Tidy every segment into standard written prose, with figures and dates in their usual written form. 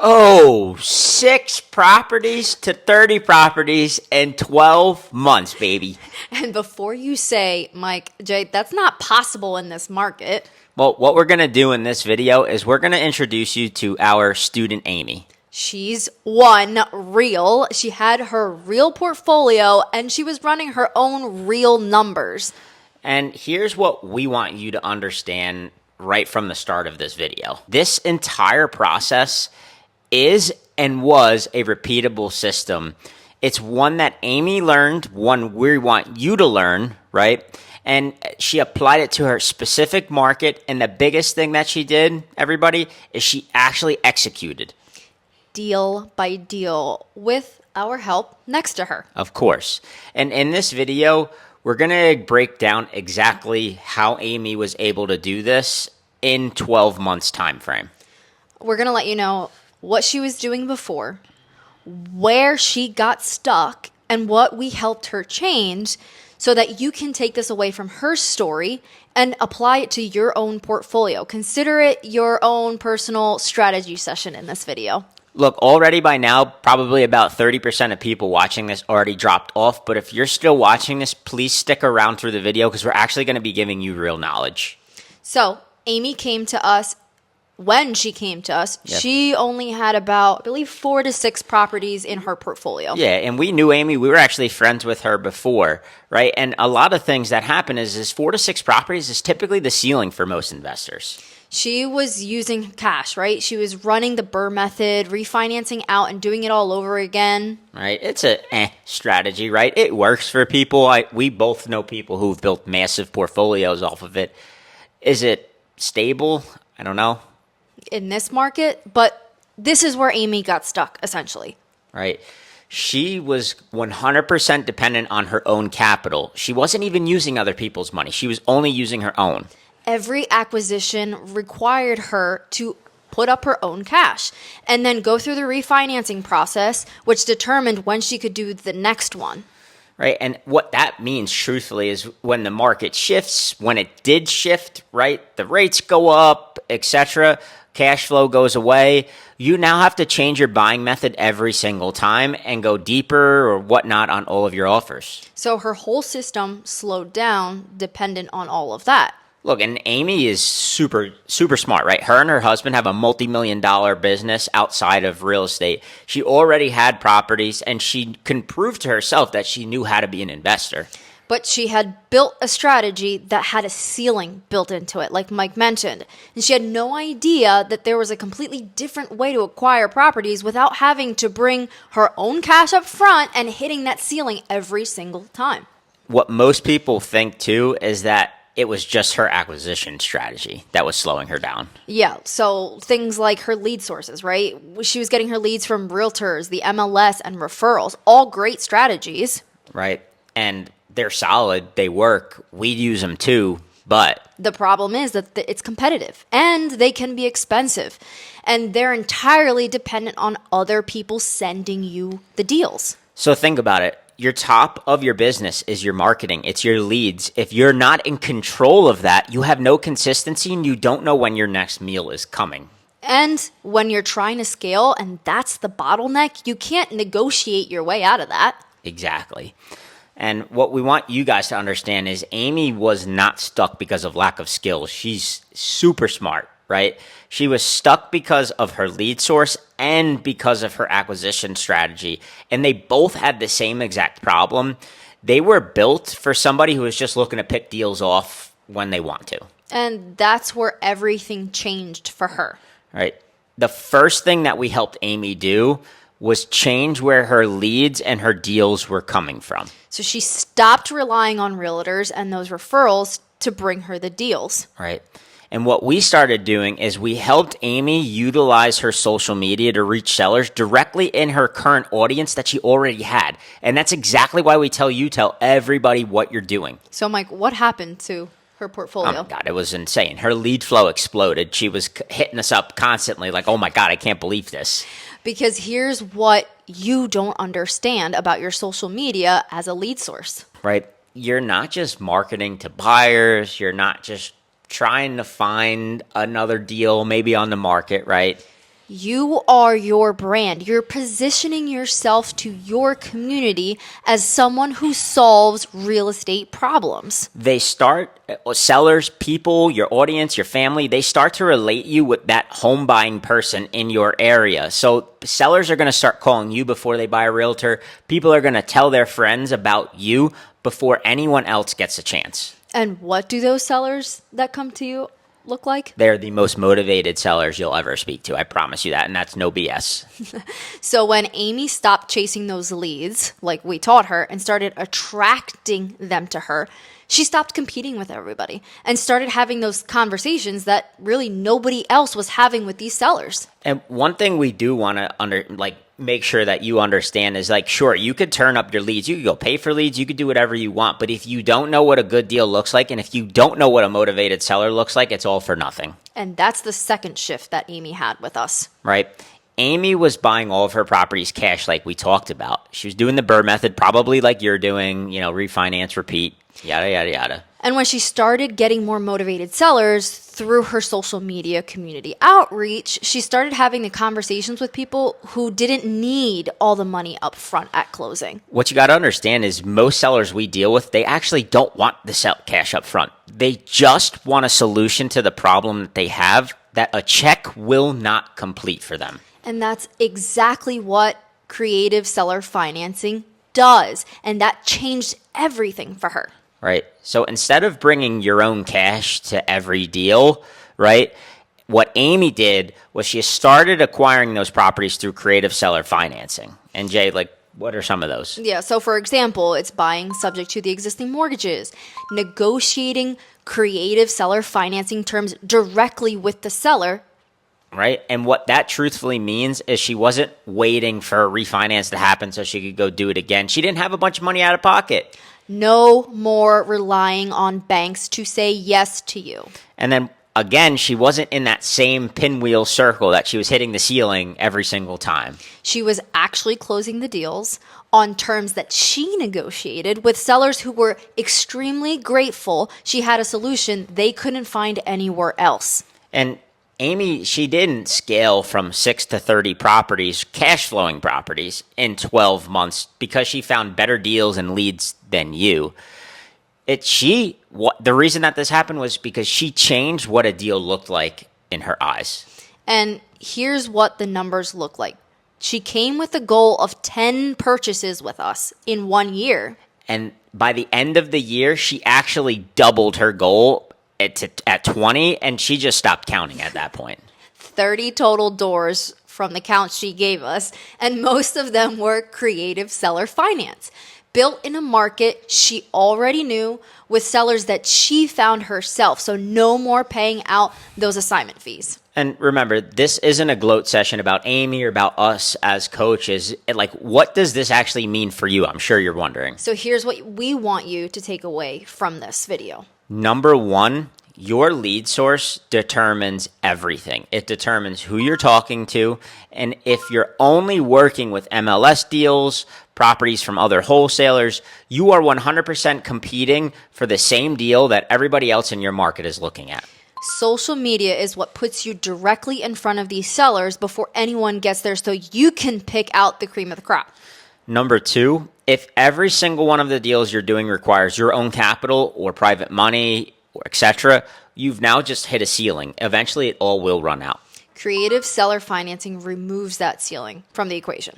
Oh, 6 properties to 30 properties in 12 months, baby. And before you say, Mike, Jay, that's not possible in this market. Well, what we're going to do in this video is we're going to introduce you to our student, Amy. She's one real. She had her real portfolio and she was running her own real numbers. And here's what we want you to understand right from the start of this video. This entire process is and was a repeatable system. It's one that Amy learned, one we want you to learn, right? And she applied it to her specific market. And the biggest thing that she did, everybody, is she actually executed. Deal by deal with our help next to her. Of course. And in this video, we're going to break down exactly how Amy was able to do this in 12 months time frame. We're going to let you know what she was doing before, where she got stuck, and what we helped her change so that you can take this away from her story and apply it to your own portfolio. Consider it your own personal strategy session in this video. Look, already by now, probably about 30% of people watching this already dropped off. But if you're still watching this, please stick around through the video because we're actually going to be giving you real knowledge. So Amy came to us. When she came to us, Yep. She only had about, I believe, 4 to 6 properties in her portfolio. Yeah, and we knew Amy. We were actually friends with her before, right? And a lot of things that happen is 4 to 6 properties is typically the ceiling for most investors. She was using cash, right? She was running the BRRRR method, refinancing out and doing it all over again. Right? It's a strategy, right? It works for people. We both know people who've built massive portfolios off of it. Is it stable? I don't know. In this market, but this is where Amy got stuck, essentially. Right? She was 100% dependent on her own capital. She wasn't even using other people's money. She was only using her own. Every acquisition required her to put up her own cash and then go through the refinancing process, which determined when she could do the next one. Right? And what that means, truthfully, is when the market shifts, when it did shift, right? The rates go up, etc. Cash flow goes away. You now have to change your buying method every single time and go deeper or whatnot on all of your offers. So her whole system slowed down dependent on all of that. Look, and Amy is super smart, right? Her and her husband have a multi-million-dollar business outside of real estate. She already had properties, and she can prove to herself that she knew how to be an investor. But she had built a strategy that had a ceiling built into it, like Mike mentioned. And she had no idea that there was a completely different way to acquire properties without having to bring her own cash up front and hitting that ceiling every single time. What most people think, too, is that it was just her acquisition strategy that was slowing her down. Yeah, so things like her lead sources, right? She was getting her leads from realtors, the MLS, and referrals. All great strategies. Right? And they're solid. They work. We'd use them too, but the problem is that it's competitive and they can be expensive. And they're entirely dependent on other people sending you the deals. So think about it. Your top of your business is your marketing. It's your leads. If you're not in control of that, you have no consistency and you don't know when your next meal is coming. And when you're trying to scale and that's the bottleneck, you can't negotiate your way out of that. Exactly. And what we want you guys to understand is Amy was not stuck because of lack of skills. She's super smart, right? She was stuck because of her lead source and because of her acquisition strategy. And they both had the same exact problem. They were built for somebody who was just looking to pick deals off when they want to. And that's where everything changed for her. Right. The first thing that we helped Amy do was change where her leads and her deals were coming from. So she stopped relying on realtors and those referrals to bring her the deals. Right. And what we started doing is we helped Amy utilize her social media to reach sellers directly in her current audience that she already had. And that's exactly why we tell everybody what you're doing. So, Mike, what happened to her portfolio? Oh, my God, it was insane. Her lead flow exploded. She was hitting us up constantly like, oh, my God, I can't believe this. Because here's what you don't understand about your social media as a lead source. Right? You're not just marketing to buyers. You're not just trying to find another deal maybe on the market, right? You are your brand. You're positioning yourself to your community as someone who solves real estate problems. Sellers, people, your audience, your family, they start to relate you with that home buying person in your area. So sellers are going to start calling you before they buy a realtor. People are going to tell their friends about you before anyone else gets a chance. And what do those sellers that come to you look like? They're the most motivated sellers you'll ever speak to. I promise you that. And that's no BS. So when Amy stopped chasing those leads, like we taught her, and started attracting them to her, she stopped competing with everybody and started having those conversations that really nobody else was having with these sellers. And one thing we do want to make sure that you understand is sure, you could turn up your leads. You could go pay for leads. You could do whatever you want. But if you don't know what a good deal looks like, and if you don't know what a motivated seller looks like, it's all for nothing. And that's the second shift that Amy had with us. Right. Amy was buying all of her properties cash like we talked about. She was doing the BRRRR method, probably like you're doing, refinance, repeat, yada, yada, yada. And when she started getting more motivated sellers through her social media community outreach, she started having the conversations with people who didn't need all the money up front at closing. What you got to understand is most sellers we deal with, they actually don't want the cash up front. They just want a solution to the problem that they have that a check will not complete for them. And that's exactly what creative seller financing does. And that changed everything for her. Right. So instead of bringing your own cash to every deal, right, what Amy did was she started acquiring those properties through creative seller financing. And Jay, what are some of those? Yeah. So for example, it's buying subject to the existing mortgages, negotiating creative seller financing terms directly with the seller. Right. And what that truthfully means is she wasn't waiting for a refinance to happen so she could go do it again. She didn't have a bunch of money out of pocket. No more relying on banks to say yes to you. And then again, she wasn't in that same pinwheel circle that she was hitting the ceiling every single time. She was actually closing the deals on terms that she negotiated with sellers who were extremely grateful she had a solution they couldn't find anywhere else. And Amy, she didn't scale from 6 to 30 properties, cash flowing properties, in 12 months because she found better deals and leads than you. The reason that this happened was because she changed what a deal looked like in her eyes. And here's what the numbers look like. She came with a goal of 10 purchases with us in 1 year. And by the end of the year, she actually doubled her goal at 20, and she just stopped counting at that point. 30 total doors from the count she gave us, and most of them were creative seller finance, built in a market she already knew with sellers that she found herself, so no more paying out those assignment fees. And remember, this isn't a gloat session about Amy or about us as coaches. What does this actually mean for you? I'm sure you're wondering. So here's what we want you to take away from this video. Number one, your lead source determines everything. It determines who you're talking to. And if you're only working with MLS deals, properties from other wholesalers, you are 100% competing for the same deal that everybody else in your market is looking at. Social media is what puts you directly in front of these sellers before anyone gets there so you can pick out the cream of the crop. Number two, if every single one of the deals you're doing requires your own capital or private money, or etc., you've now just hit a ceiling. Eventually, it all will run out. Creative seller financing removes that ceiling from the equation.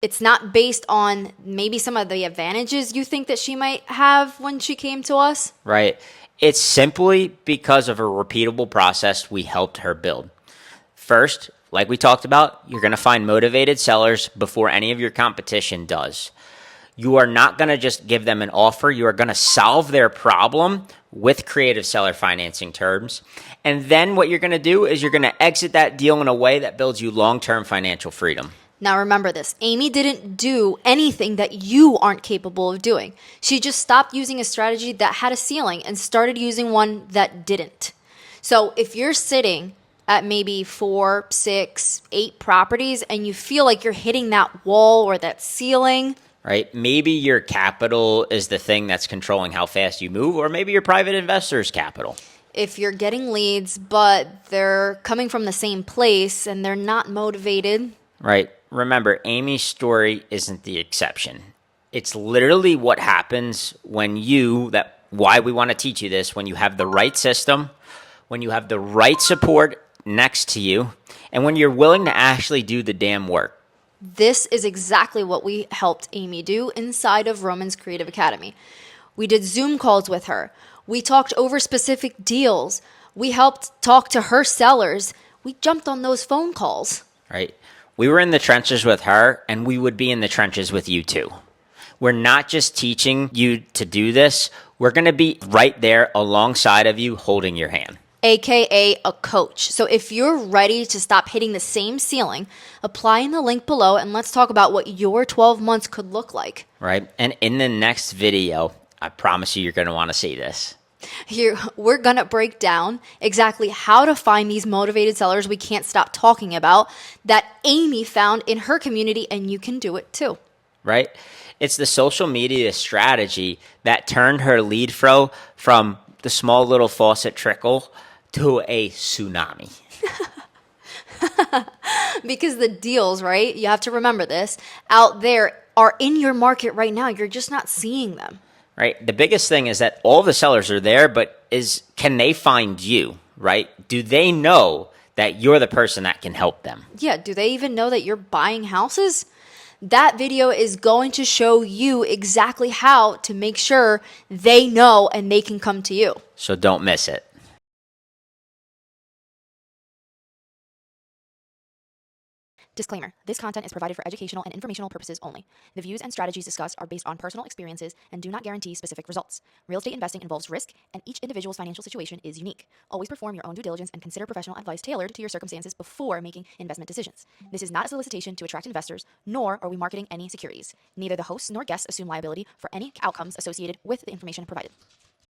It's not based on maybe some of the advantages you think that she might have when she came to us. Right. It's simply because of a repeatable process we helped her build. First, like we talked about, you're going to find motivated sellers before any of your competition does. You are not going to just give them an offer. You are going to solve their problem with creative seller financing terms. And then what you're going to do is you're going to exit that deal in a way that builds you long-term financial freedom. Now remember this, Amy didn't do anything that you aren't capable of doing. She just stopped using a strategy that had a ceiling and started using one that didn't. So if you're sitting at maybe 4, 6, 8 properties and you feel like you're hitting that wall or that ceiling, right? Maybe your capital is the thing that's controlling how fast you move, or maybe your private investor's capital. if you're getting leads, but they're coming from the same place and they're not motivated. Right. Remember, Amy's story isn't the exception. It's literally what happens when why we want to teach you this, when you have the right system, when you have the right support next to you, and when you're willing to actually do the damn work. This is exactly what we helped Amy do inside of Roman's Creative Academy. We did Zoom calls with her. We talked over specific deals. We helped talk to her sellers. We jumped on those phone calls. Right? We were in the trenches with her, and we would be in the trenches with you too. We're not just teaching you to do this. We're going to be right there alongside of you, holding your hand. AKA a coach. So if you're ready to stop hitting the same ceiling, apply in the link below and let's talk about what your 12 months could look like. Right? And in the next video, I promise you're going to want to see this. Here, we're going to break down exactly how to find these motivated sellers we can't stop talking about that Amy found in her community, and you can do it too. Right? It's the social media strategy that turned her lead flow from the small little faucet trickle to a tsunami. Because the deals, right? You have to remember this, out there are in your market right now. You're just not seeing them. Right? The biggest thing is that all the sellers are there, but can they find you, right? Do they know that you're the person that can help them? Yeah, do they even know that you're buying houses? That video is going to show you exactly how to make sure they know and they can come to you. So don't miss it. Disclaimer, this content is provided for educational and informational purposes only. The views and strategies discussed are based on personal experiences and do not guarantee specific results. Real estate investing involves risk, and each individual's financial situation is unique. Always perform your own due diligence and consider professional advice tailored to your circumstances before making investment decisions. This is not a solicitation to attract investors, nor are we marketing any securities. Neither the hosts nor guests assume liability for any outcomes associated with the information provided.